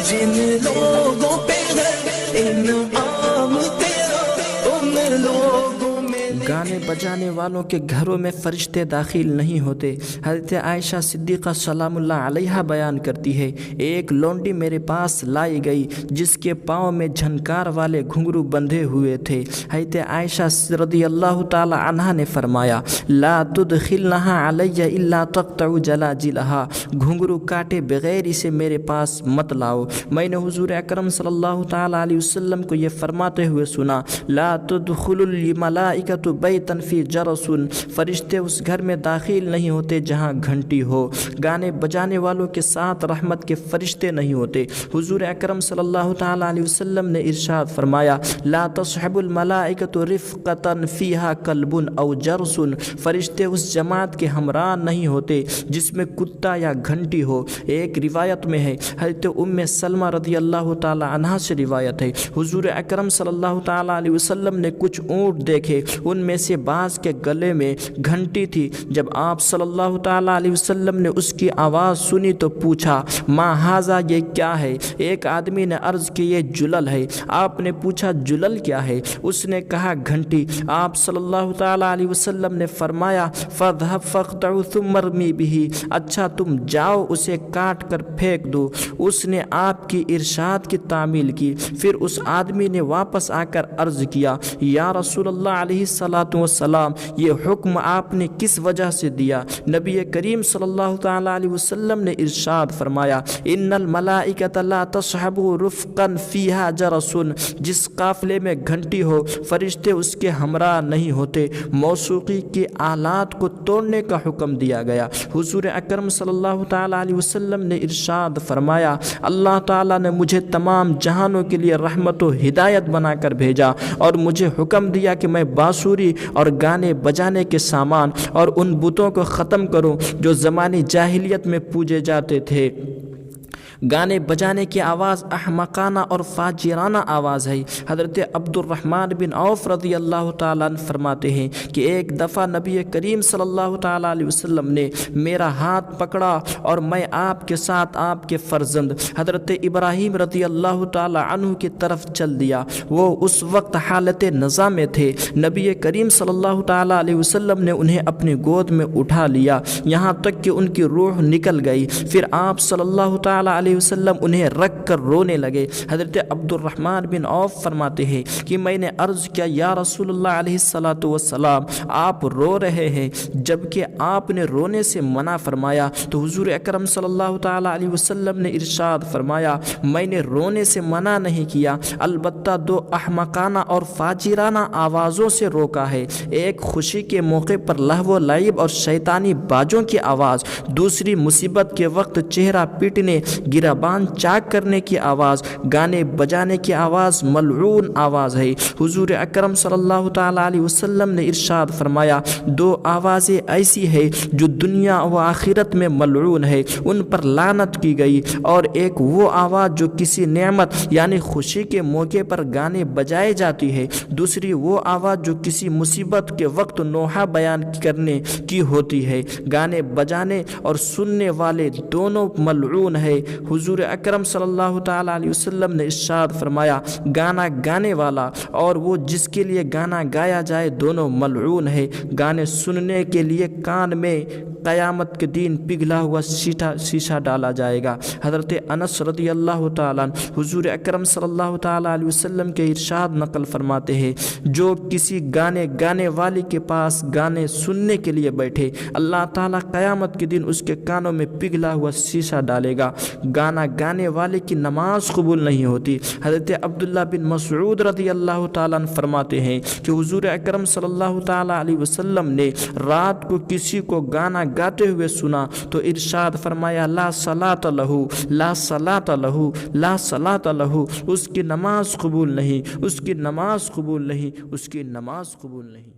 جن لوگوں پہ ہے انعام تیرا ان لوگوں میں گانے بجانے والوں کے گھروں میں فرشتے داخل نہیں ہوتے۔ حضرت عائشہ صدیقہ سلام اللہ علیہا بیان کرتی ہے، ایک لونڈی میرے پاس لائی گئی جس کے پاؤں میں جھنکار والے گھنگرو بندھے ہوئے تھے۔ حضرت عائشہ رضی اللہ تعالی عنہا نے فرمایا، لا تدخلنها علی الا تقطع جلاجلها، گھنگرو کاٹے بغیر اسے میرے پاس مت لاؤ۔ میں نے حضور اکرم صلی اللہ تعالی علیہ وسلم کو یہ فرماتے ہوئے سنا، لا تدخل الملائکۃ بیتا فی جرس، فرشتے اس گھر میں داخل نہیں ہوتے جہاں گھنٹی ہو۔ گانے بجانے والوں کے ساتھ رحمت کے فرشتے نہیں ہوتے۔ حضور اکرم صلی اللہ تعالی علیہ وسلم نے ارشاد فرمایا، لا تصحب الملائکۃ رفقۃ فیہا کلب او جرس، فرشتے اس جماعت کے ہمراہ نہیں ہوتے جس میں کتا یا گھنٹی ہو۔ ایک روایت میں ہے، حضرت ام سلمہ رضی اللہ تعالی عنہا سے روایت ہے، حضور اکرم صلی اللہ تعالی علیہ وسلم نے کچھ اونٹ دیکھے، ان میں سے بعض کے گلے میں گھنٹی تھی۔ جب آپ صلی اللہ تعالی علیہ وسلم نے اس کی آواز سنی تو پوچھا، ما ھذا، یہ کیا ہے؟ ایک آدمی نے عرض کی، یہ جلل ہے۔ آپ نے پوچھا، جلل کیا ہے؟ اس نے کہا، گھنٹی۔ آپ صلی اللہ تعالی علیہ وسلم نے فرمایا، فاذهب فاقطعوا ثم ارمی به، اچھا تم جاؤ اسے کاٹ کر پھینک دو۔ اس نے آپ کی ارشاد کی تعمیل کی۔ پھر اس آدمی نے واپس آ کر عرض کیا، یا رسول اللہ علیہ الصلوۃ والسلام، یہ حکم آپ نے کس وجہ سے دیا؟ نبی کریم صلی اللہ تعالی علیہ وسلم نے ارشاد فرمایا، ان الملائکۃ لا تصحب رفقا فیہا جرس، جس قافلے میں گھنٹی ہو فرشتے اس کے ہمراہ نہیں ہوتے۔ موسیقی کے آلات کو توڑنے کا حکم دیا گیا۔ حضور اکرم صلی اللہ تعالی علیہ وسلم نے ارشاد فرمایا، اللہ تعالیٰ نے مجھے تمام جہانوں کے لیے رحمت و ہدایت بنا کر بھیجا اور مجھے حکم دیا کہ میں بانسری اور گانے بجانے کے سامان اور ان بتوں کو ختم کروں جو زمانے جاہلیت میں پوجے جاتے تھے۔ گانے بجانے کی آواز احمقانہ اور فاجرانہ آواز ہے۔ حضرت عبد الرحمن بن عوف رضی اللہ تعالیٰ عنہ فرماتے ہیں کہ ایک دفعہ نبی کریم صلی اللہ تعالیٰ علیہ وسلم نے میرا ہاتھ پکڑا اور میں آپ کے ساتھ آپ کے فرزند حضرت ابراہیم رضی اللہ تعالیٰ عنہ کی طرف چل دیا۔ وہ اس وقت حالت نزا میں تھے۔ نبی کریم صلی اللہ تعالیٰ علیہ وسلم نے انہیں اپنی گود میں اٹھا لیا یہاں تک کہ ان کی روح نکل گئی۔ پھر آپ صلی اللہ تعالیٰ علیہ وسلم انہیں رکھ کر رونے لگے۔ حضرت عبد الرحمن بن عوف فرماتے ہیں کہ میں نے عرض کیا، یا رسول اللہ علیہ الصلوۃ والسلام، آپ رو رہے ہیں جبکہ آپ نے رونے سے منع فرمایا۔ تو حضور اکرم صلی اللہ تعالی علیہ وسلم نے ارشاد فرمایا، میں نے رونے سے منع نہیں کیا، البتہ دو احمقانہ اور فاجرانہ آوازوں سے روکا ہے، ایک خوشی کے موقع پر لہو و لعب اور شیطانی باجوں کی آواز، دوسری مصیبت کے وقت چہرہ پیٹنے، گربان چاک کرنے کی آواز۔ گانے بجانے کی آواز ملعون آواز ہے۔ حضور اکرم صلی اللہ تعالی علیہ وسلم نے ارشاد فرمایا، دو آوازیں ایسی ہے جو دنیا و آخرت میں ملعون ہے، ان پر لعنت کی گئی، اور ایک وہ آواز جو کسی نعمت یعنی خوشی کے موقع پر گانے بجائے جاتی ہے، دوسری وہ آواز جو کسی مصیبت کے وقت نوحہ بیان کرنے کی ہوتی ہے۔ گانے بجانے اور سننے والے دونوں ملعون ہے۔ حضور اکرم صلی اللہ تعالی علیہ وسلم نے ارشاد فرمایا، گانا گانے والا اور وہ جس کے لیے گانا گایا جائے دونوں ملعون ہے۔ گانے سننے کے لیے کان میں قیامت کے دن پگھلا ہوا شیشہ ڈالا جائے گا۔ حضرت انس رضی اللہ تعالیٰ عنہ حضور اکرم صلی اللہ تعالیٰ علیہ وسلم کے ارشاد نقل فرماتے ہیں، جو کسی گانے گانے والے کے پاس گانے سننے کے لیے بیٹھے، اللہ تعالیٰ قیامت کے دن اس کے کانوں میں پگھلا ہوا شیشہ ڈالے گا۔ گانا گانے والے کی نماز قبول نہیں ہوتی۔ حضرت عبداللہ بن مسعود رضی اللہ تعالیٰ عنہ فرماتے ہیں کہ حضور اکرم صلی اللہ تعالیٰ علیہ وسلم نے رات کو کسی کو گانا گاتے ہوئے سنا تو ارشاد فرمایا، لا صلاۃ لہ، لا صلاۃ لہ، لا صلاۃ لہ، اس کی نماز قبول نہیں، اس کی نماز قبول نہیں، اس کی نماز قبول نہیں۔